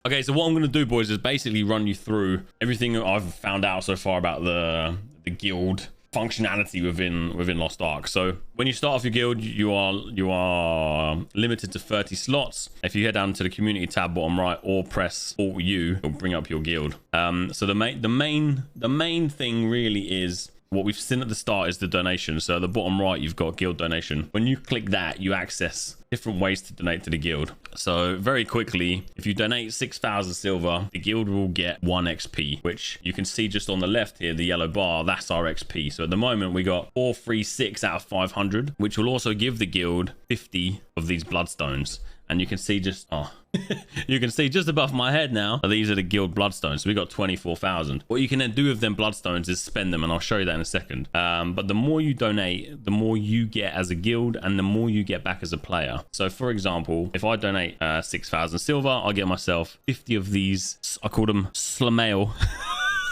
Okay, so what I'm going to do, boys, is basically run you through everything I've found out so far about the guild functionality within Lost Ark. So when you start off your guild, you are limited to 30 slots. If you head down to the community tab bottom right or press Alt U, it'll bring up your guild. So the main thing really is what we've seen at the start is the donation. So at the bottom right, you've got guild donation. When you click that, you access different ways to donate to the guild. So very quickly, if you donate 6,000 silver, the guild will get 1 XP, which you can see just on the left here, the yellow bar, that's our XP. So at the moment, we got 436 out of 500, which will also give the guild 50 of these bloodstones. And you can see just, you can see just above my head now, these are the guild bloodstones. So we got 24,000. What you can then do with them bloodstones is spend them, and I'll show you that in a second. But the more you donate, the more you get as a guild, and the more you get back as a player. So for example, if I donate 6,000 silver, I'll get myself 50 of these, I call them slamail.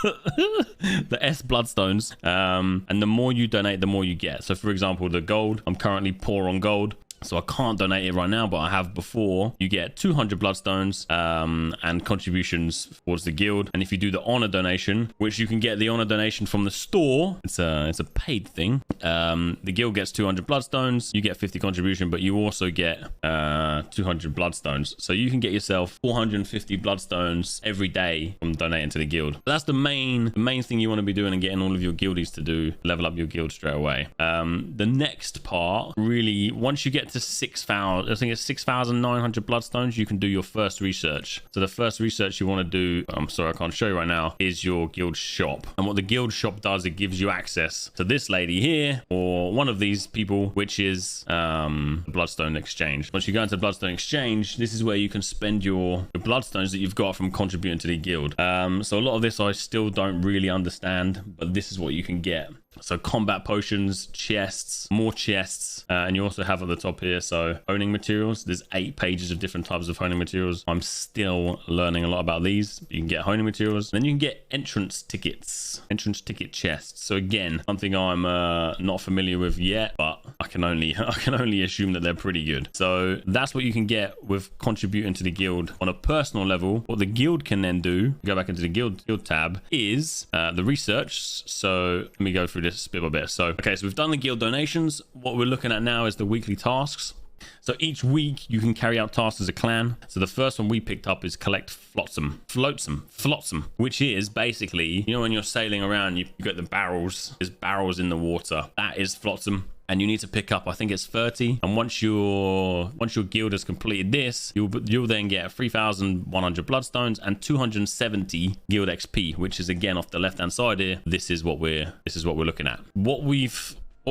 The S bloodstones. And the more you donate, the more you get. So for example, the gold, I'm currently poor on gold, so I can't donate it right now, but I have before. You get 200 bloodstones and contributions towards the guild. And if you do the honor donation, which you can get the honor donation from the store, it's a paid thing. The guild gets 200 bloodstones, you get 50 contribution, but you also get 200 bloodstones. So you can get yourself 450 bloodstones every day from donating to the guild. That's the main thing you want to be doing and getting all of your guildies to do, level up your guild straight away. The next part, really, once you get to 6,000, I think it's 6,900 bloodstones, you can do your first research. So the first research you want to do, I'm sorry I can't show you right now, is your guild shop. And what the guild shop does, it gives you access to this lady here or one of these people, which is bloodstone exchange. Once you go into bloodstone exchange, this is where you can spend your bloodstones that you've got from contributing to the guild. So a lot of this I still don't really understand, but this is what you can get. So combat potions, chests, more chests, and you also have at the top here, so honing materials. There's 8 pages of different types of honing materials. I'm still learning a lot about these. You can get honing materials. Then you can get entrance tickets, entrance ticket chests. So again, something I'm not familiar with yet, but I can only assume that they're pretty good. So that's what you can get with contributing to the guild on a personal level. What the guild can then do, go back into the guild tab, is the research. So let me go through this bit by bit. So okay, so we've done the guild donations. What we're looking at now is the weekly tasks. So each week you can carry out tasks as a clan. So the first one we picked up is collect flotsam, which is basically, you know, when you're sailing around, you get the barrels. There's barrels in the water. That is flotsam. And you need to pick up, I think it's 30. And once your guild has completed this, you'll then get 3,100 bloodstones and 270 guild XP, which is again off the left hand side here. This is what we're looking at. What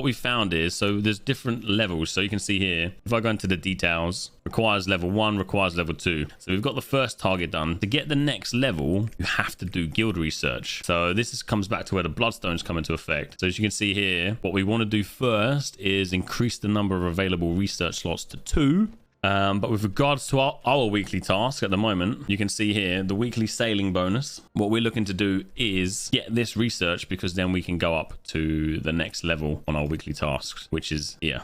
we found is, so there's different levels. So you can see here, if I go into the details, requires level 1, requires level 2. So we've got the first target done. To get the next level, you have to do guild research. So this comes back to where the bloodstones come into effect. So as you can see here, what we want to do first is increase the number of available research slots to 2. But with regards to our weekly task at the moment, you can see here the weekly sailing bonus. What we're looking to do is get this research, because then we can go up to the next level on our weekly tasks, which is here.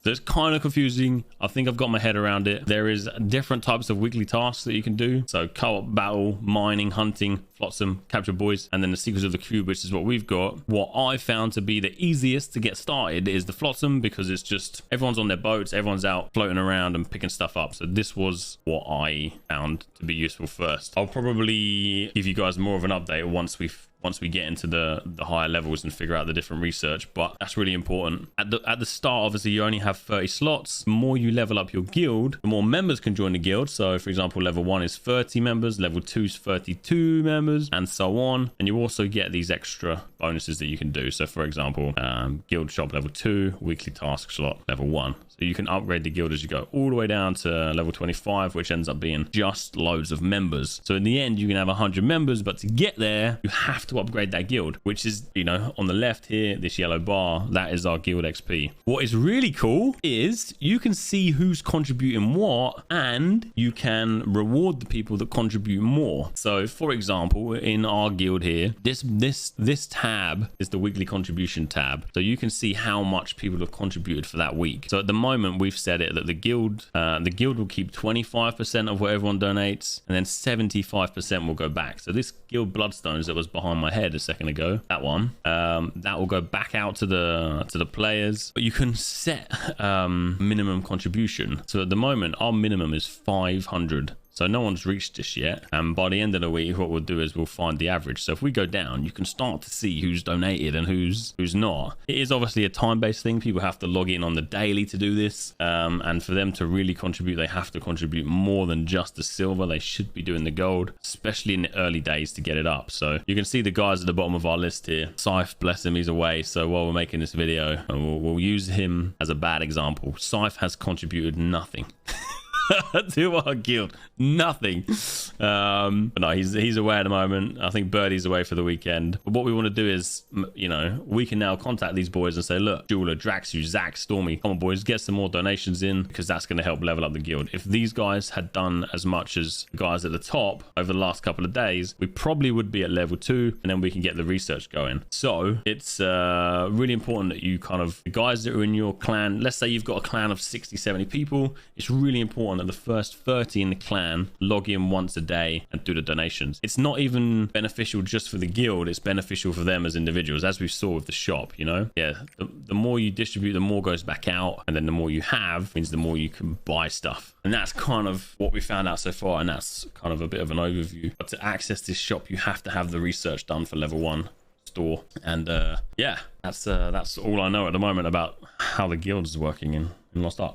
So it's kind of confusing. I think I've got my head around it. There is different types of weekly tasks that you can do. So co-op battle, mining, hunting, flotsam, capture boys, and then the secrets of the cube, which is what we've got. What I found to be the easiest to get started is the flotsam, because it's just everyone's on their boats, everyone's out floating around and picking stuff up. So this was what I found to be useful first. I'll probably give you guys more of an update once we get into the higher levels and figure out the different research, but that's really important. At the start, obviously, you only have 30 slots. The more you level up your guild, the more members can join the guild. So for example, level 1 is 30 members, level 2 is 32 members, and so on. And you also get these extra bonuses that you can do. So for example, guild shop level 2, weekly task slot level 1. So you can upgrade the guild as you go all the way down to level 25, which ends up being just loads of members. So in the end, you can have 100 members, but to get there, you have to upgrade that guild, which is, you know, on the left here, this yellow bar, that is our guild XP. What is really cool is you can see who's contributing what, and you can reward the people that contribute more. So for example, in our guild here, this tab is the weekly contribution tab. So you can see how much people have contributed for that week. So at the moment we've set it that the guild will keep 25% of what everyone donates, and then 75% will go back. So this guild bloodstones that was behind my head a second ago, that one, that will go back out to the players. But you can set minimum contribution. So at the moment our minimum is 500. So no one's reached this yet. And by the end of the week, what we'll do is we'll find the average. So if we go down, you can start to see who's donated and who's not. It is obviously a time-based thing. People have to log in on the daily to do this. And for them to really contribute, they have to contribute more than just the silver. They should be doing the gold, especially in the early days to get it up. So you can see the guys at the bottom of our list here. Scythe, bless him, he's away. So while we're making this video, we'll use him as a bad example. Scythe has contributed nothing. To our guild, nothing. But no, he's away at the moment. I think Birdie's away for the weekend. But what we want to do is, you know, we can now contact these boys and say, look, Jeweler, Draxu, Zach, Stormy, come on boys, get some more donations in, because that's going to help level up the guild. If these guys had done as much as the guys at the top over the last couple of days, we probably would be at level 2, and then we can get the research going. So it's really important that you kind of, the guys that are in your clan, let's say you've got a clan of 60, 70 people, it's really important that the first 30 in the clan log in once a day and do the donations. It's not even beneficial just for the guild, it's beneficial for them as individuals, as we saw with the shop, you know. Yeah, the more you distribute, the more goes back out, and then the more you have means the more you can buy stuff. And that's kind of what we found out so far, and that's kind of a bit of an overview. But to access this shop, you have to have the research done for level 1 store. And yeah, that's all I know at the moment about how the guild is working in Lost Ark.